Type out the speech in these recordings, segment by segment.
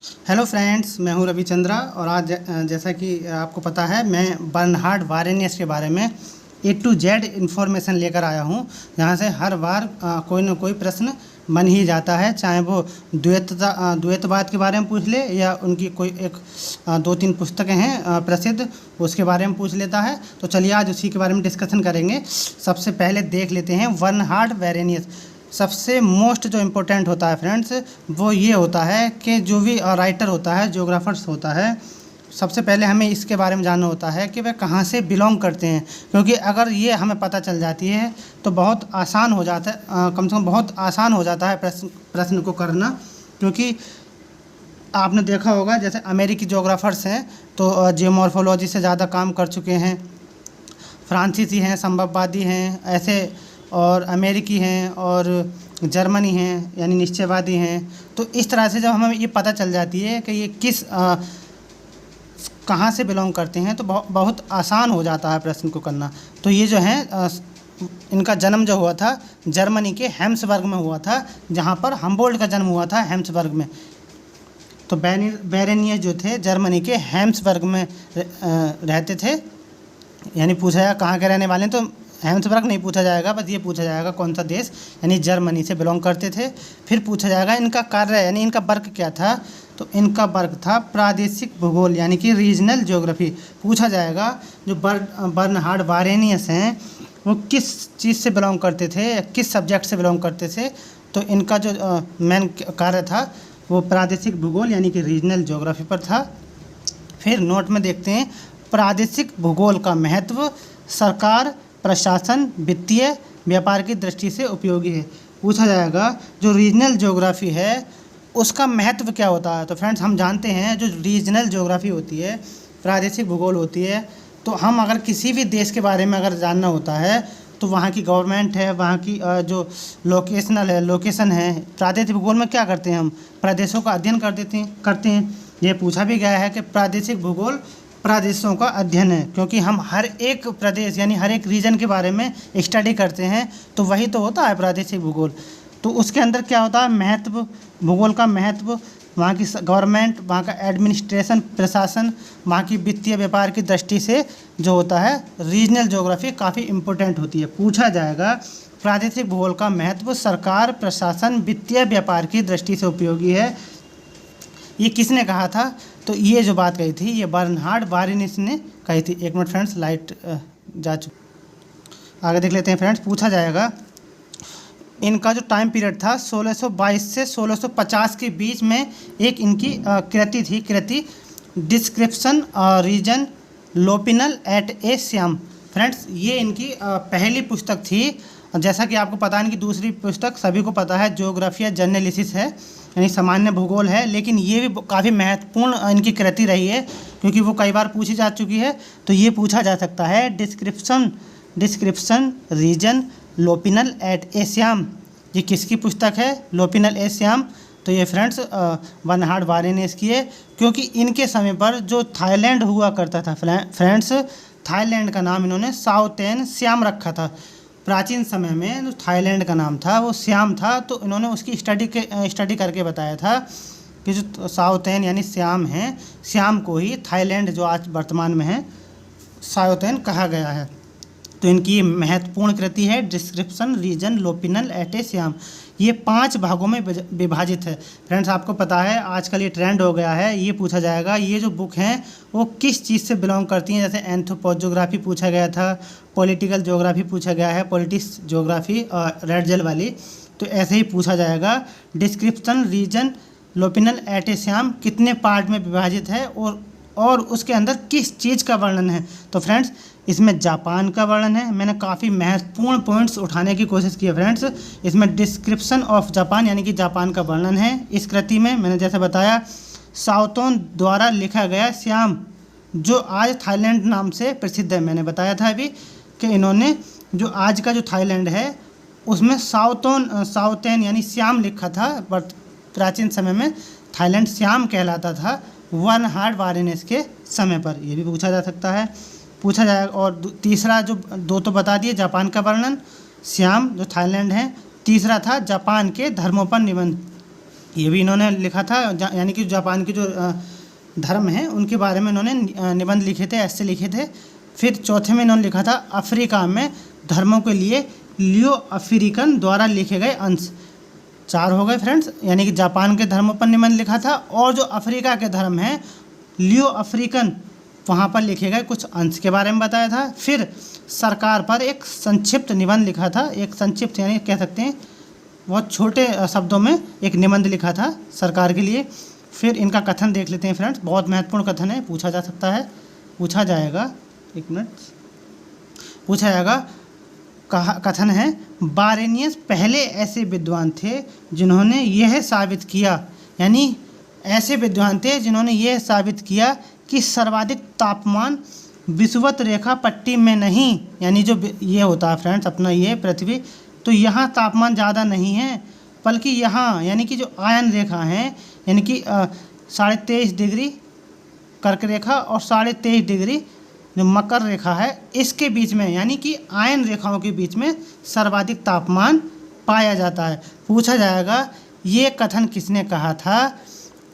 Hello friends, मैं हूं रविचंद्रा और आज जैसा कि आपको पता है मैं बर्नहार्ड वारेनियस के बारे में ए टू जेड इन्फॉर्मेशन लेकर आया हूं। जहां से हर बार कोई न कोई प्रश्न बन ही जाता है, चाहे वो द्वैतवाद के बारे में पूछ ले या उनकी कोई एक दो तीन पुस्तकें हैं प्रसिद्ध, उसके बारे में पूछ लेता है। तो चलिए आज उसी के बारे में डिस्कशन करेंगे। सबसे पहले देख लेते हैं बर्नहार्ड वारेनियस। सबसे मोस्ट जो इम्पोर्टेंट होता है फ्रेंड्स, वो ये होता है कि जो भी राइटर होता है, ज्योग्राफर्स होता है, सबसे पहले हमें इसके बारे में जानना होता है कि वह कहाँ से बिलोंग करते हैं। क्योंकि अगर ये हमें पता चल जाती है तो बहुत आसान हो जाता है, कम से कम बहुत आसान हो जाता है प्रश्न को करना। क्योंकि आपने देखा होगा जैसे अमेरिकी ज्योग्राफर्स हैं तो जियोमॉर्फोलॉजी से ज़्यादा काम कर चुके हैं, फ्रांसीसी हैं, संभववादी हैं ऐसे, और अमेरिकी हैं और जर्मनी हैं यानी निश्चयवादी हैं। तो इस तरह से जब हमें ये पता चल जाती है कि ये किस कहाँ से बिलोंग करते हैं तो बहुत आसान हो जाता है प्रश्न को करना। तो ये जो है इनका जन्म जो हुआ था जर्मनी के हेम्सबर्ग में हुआ था, जहाँ पर हम्बोल्ट का जन्म हुआ था हेम्सबर्ग में। तो वारेनियस जो थे जर्मनी के हेम्सबर्ग में रहते थे। यानी पूछा जाएगा कहाँ के रहने वाले हैं तो हेम्सबर्ग नहीं पूछा जाएगा, बस ये पूछा जाएगा कौन सा देश, यानी जर्मनी से बिलोंग करते थे। फिर पूछा जाएगा इनका कार्य यानी इनका वर्क क्या था, तो इनका वर्क था प्रादेशिक भूगोल यानी कि रीजनल ज्योग्राफी। पूछा जाएगा जो बर्नहार्ड वारेनियस हैं वो किस चीज़ से बिलोंग करते थे या किस सब्जेक्ट से बिलोंग करते थे, तो इनका जो मेन कार्य था वो प्रादेशिक भूगोल यानी कि रीजनल ज्योग्राफी पर था। फिर नोट में देखते हैं प्रादेशिक भूगोल का महत्व सरकार, प्रशासन, वित्तीय, व्यापार की दृष्टि से उपयोगी है। पूछा जाएगा जो रीजनल ज्योग्राफी है उसका महत्व क्या होता है। तो फ्रेंड्स हम जानते हैं जो रीजनल ज्योग्राफी होती है, प्रादेशिक भूगोल होती है, तो हम अगर किसी भी देश के बारे में अगर जानना होता है तो वहाँ की गवर्नमेंट है, वहाँ की जो लोकेशन है। प्रादेशिक भूगोल में क्या करते हैं, हम प्रदेशों का अध्ययन करते हैं। ये पूछा भी गया है कि प्रादेशिक भूगोल प्रदेशों का अध्ययन है, क्योंकि हम हर एक प्रदेश यानी हर एक रीजन के बारे में स्टडी करते हैं, तो वही तो होता है प्रादेशिक भूगोल। तो उसके अंदर क्या होता है, महत्व, भूगोल का महत्व, वहाँ की गवर्नमेंट, वहाँ का एडमिनिस्ट्रेशन, प्रशासन, वहाँ की वित्तीय व्यापार की दृष्टि से जो होता है रीजनल ज्योग्राफी काफ़ी इम्पोर्टेंट होती है। पूछा जाएगा प्रादेशिक भूगोल का महत्व सरकार, प्रशासन, वित्तीय व्यापार की दृष्टि से उपयोगी है। ये किसने कहा था, तो ये जो बात कही थी ये बर्नहार्ड वारेनियस ने कही थी। एक मिनट फ्रेंड्स, लाइट जा चुकी, आगे देख लेते हैं फ्रेंड्स। पूछा जाएगा इनका जो टाइम पीरियड था 1622 से 1650 के बीच में एक इनकी कृति थी, कृति डिस्क्रिप्शन रीजन लोपिनल एट ए श्याम। फ्रेंड्स ये इनकी पहली पुस्तक थी। जैसा कि आपको पता है इनकी दूसरी पुस्तक सभी को पता है ज्योग्राफिया जर्नलिसिस है, यानी सामान्य भूगोल है, लेकिन ये भी काफ़ी महत्वपूर्ण इनकी कृति रही है क्योंकि वो कई बार पूछी जा चुकी है। तो ये पूछा जा सकता है डिस्क्रिप्शन रीजन लोपिनल एट ए श्याम। ये किसकी पुस्तक है, लोपिनल ए श्याम। तो ये फ्रेंड्स बर्नहार्ड वारेनियस की है, क्योंकि इनके समय पर जो थाईलैंड हुआ करता था फ्रेंड्स, थाईलैंड का नाम इन्होंने साउथर्न श्याम रखा था। प्राचीन समय में जो थाईलैंड का नाम था वो श्याम था, तो इन्होंने उसकी स्टडी करके बताया था कि जो साउथर्न यानी श्याम है, श्याम को ही थाईलैंड जो आज वर्तमान में है साउथर्न कहा गया है। तो इनकी महत्वपूर्ण कृति है डिस्क्रिप्शन रीजन लोपिनल एट ए श्याम। ये 5 भागों में विभाजित है। फ्रेंड्स आपको पता है आजकल ये ट्रेंड हो गया है, ये पूछा जाएगा ये जो बुक हैं वो किस चीज़ से बिलोंग करती हैं। जैसे एंथ्रोपोज्योग्राफी पूछा गया था, पॉलिटिकल ज्योग्राफी पूछा गया है, पॉलिटिक्स ज्योग्राफी और रेड जेल वाली, तो ऐसे ही पूछा जाएगा डिस्क्रिप्शन रीजन लोपिनल एट ए श्याम कितने पार्ट में विभाजित है और उसके अंदर किस चीज़ का वर्णन है। तो फ्रेंड्स इसमें जापान का वर्णन है। मैंने काफ़ी महत्वपूर्ण पॉइंट्स उठाने की कोशिश की है फ्रेंड्स। इसमें डिस्क्रिप्शन ऑफ जापान यानी कि जापान का वर्णन है इस कृति में। मैंने जैसे बताया साउथर्न द्वारा लिखा गया श्याम जो आज थाईलैंड नाम से प्रसिद्ध है। मैंने बताया था अभी कि इन्होंने जो आज का जो थाईलैंड है उसमें साउथर्न यानी श्याम लिखा था, बट प्राचीन समय में थाईलैंड श्याम कहलाता था बर्नहार्ड वारेनियस के समय पर। ये भी पूछा जा सकता है, पूछा जाएगा। और तीसरा जो दो तो बता दिए, जापान का वर्णन, श्याम जो थाईलैंड है। तीसरा था जापान के धर्मों पर निबंध, ये भी इन्होंने लिखा था, यानी कि जापान के जो धर्म हैं उनके बारे में इन्होंने निबंध लिखे थे, ऐसे लिखे थे। फिर चौथे में इन्होंने लिखा था अफ्रीका में धर्मों के लिए लियो अफ्रीकन द्वारा लिखे गए अंश। 4 हो गए फ्रेंड्स, यानी कि जापान के धर्मों पर निबंध लिखा था, और जो अफ्रीका के धर्म हैं लियो अफ्रीकन वहाँ पर लिखे गए कुछ अंश के बारे में बताया था। फिर सरकार पर एक संक्षिप्त निबंध लिखा था, एक संक्षिप्त यानी कह सकते हैं बहुत छोटे शब्दों में एक निबंध लिखा था सरकार के लिए। फिर इनका कथन देख लेते हैं फ्रेंड्स, बहुत महत्वपूर्ण कथन है, पूछा जा सकता है, पूछा जाएगा, एक मिनट, पूछा जाएगा। कथन है, बारेनियस पहले ऐसे विद्वान थे जिन्होंने यह साबित किया, यानी ऐसे विद्वान थे जिन्होंने यह साबित किया कि सर्वाधिक तापमान विषुवत रेखा पट्टी में नहीं, यानी जो ये होता है फ्रेंड्स अपना ये पृथ्वी, तो यहाँ तापमान ज़्यादा नहीं है, बल्कि यहाँ यानी कि जो आयन रेखा है, यानी कि 23.5 डिग्री कर्क रेखा और 23.5 डिग्री जो मकर रेखा है, इसके बीच में यानी कि आयन रेखाओं के बीच में सर्वाधिक तापमान पाया जाता है। पूछा जाएगा ये कथन किसने कहा था,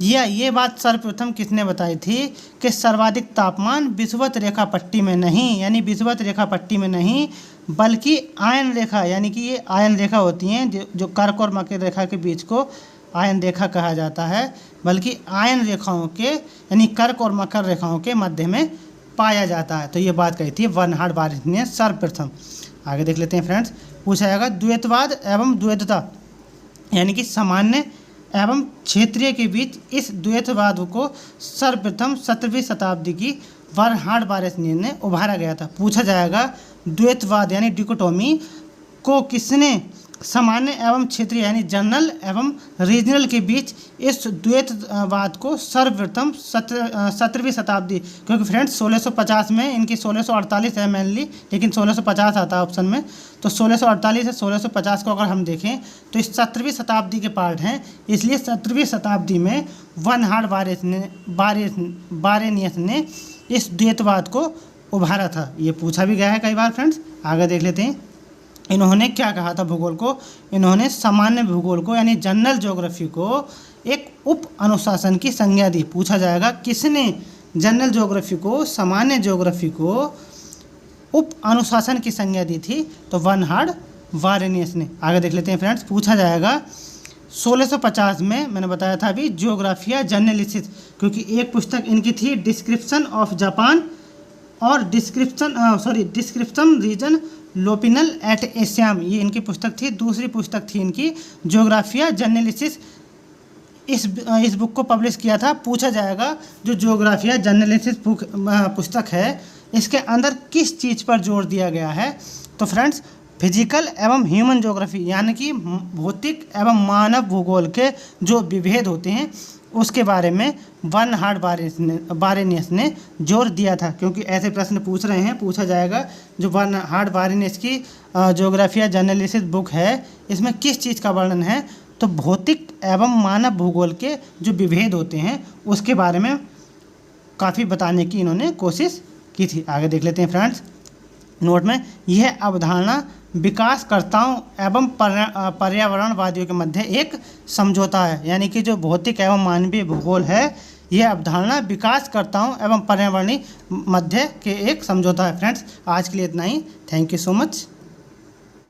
या ये बात सर्वप्रथम किसने बताई थी कि सर्वाधिक तापमान विषुवत रेखा पट्टी में नहीं, यानी विषुवत रेखा पट्टी में नहीं, बल्कि आयन रेखा, यानी कि ये आयन रेखा होती हैं जो कर्क और मकर रेखा के बीच को आयन रेखा कहा जाता है, बल्कि आयन रेखाओं के यानी कर्क और मकर रेखाओं के मध्य में पाया जाता है। तो ये बात कही थी बर्नहार्ड बारेनियस ने सर्वप्रथम। आगे देख लेते हैं फ्रेंड्स, पूछा जाएगा द्वैतवाद एवं द्वैतता, यानी कि सामान्य एवं क्षेत्रीय के बीच इस द्वैतवाद को सर्वप्रथम 17वीं शताब्दी की बर्नहार्ड बारेनियस ने उभारा गया था। पूछा जाएगा द्वैतवाद यानी डिकोटोमी को किसने सामान्य एवं क्षेत्रीय यानी जनरल एवं रीजनल के बीच इस द्वैतवाद को सर्वप्रथम 17वीं शताब्दी, क्योंकि फ्रेंड्स 1650 में इनकी 1648 है मेनली, लेकिन 1650 आता है ऑप्शन में, तो 1648 से 1650 को अगर हम देखें तो इस 17वीं शताब्दी के पार्ट हैं, इसलिए 17वीं शताब्दी में बर्नहार्ड बारेनियस ने इस द्वैतवाद को उभारा था। ये पूछा भी गया है कई बार फ्रेंड्स। आगे देख लेते हैं, इन्होंने क्या कहा था भूगोल को, इन्होंने सामान्य भूगोल को यानी जनरल ज्योग्राफी को एक उप अनुशासन की संज्ञा दी। पूछा जाएगा किसने जनरल ज्योग्राफी को सामान्य ज्योग्राफी को उप अनुशासन की संज्ञा दी थी, तो बर्नहार्ड बारेनियस ने। आगे देख लेते हैं फ्रेंड्स, पूछा जाएगा 1650 में मैंने बताया था अभी ज्योग्राफिया जर्नलिसिस, क्योंकि एक पुस्तक इनकी थी डिस्क्रिप्शन ऑफ जापान और डिस्क्रिप्शन रीजन लोपिनल एट एशियाम, ये इनकी पुस्तक थी। दूसरी पुस्तक थी इनकी ज्योग्राफिया जर्नलिसिस, इस बुक को पब्लिश किया था। पूछा जाएगा जो ज्योग्राफिया जर्नलिसिस पुस्तक है इसके अंदर किस चीज़ पर जोर दिया गया है, तो फ्रेंड्स फिजिकल एवं ह्यूमन ज्योग्राफी, यानी कि भौतिक एवं मानव भूगोल के जो विभेद होते हैं उसके बारे में बर्नहार्ड बारेनियस ने जोर दिया था। क्योंकि ऐसे प्रश्न पूछ रहे हैं, पूछा जाएगा जो बर्नहार्ड बारेनियस की ज्योग्राफिया जर्नलिसिस बुक है इसमें किस चीज़ का वर्णन है, तो भौतिक एवं मानव भूगोल के जो विभेद होते हैं उसके बारे में काफ़ी बताने की इन्होंने कोशिश की थी। आगे देख लेते हैं फ्रेंड्स, नोट में यह अवधारणा विकासकर्ताओं एवं पर्यावरणवादियों के मध्य एक समझौता है, यानी कि जो भौतिक एवं मानवीय भूगोल है यह अवधारणा विकासकर्ताओं एवं पर्यावरणीय मध्य के एक समझौता है। फ्रेंड्स आज के लिए इतना ही, थैंक यू सो मच।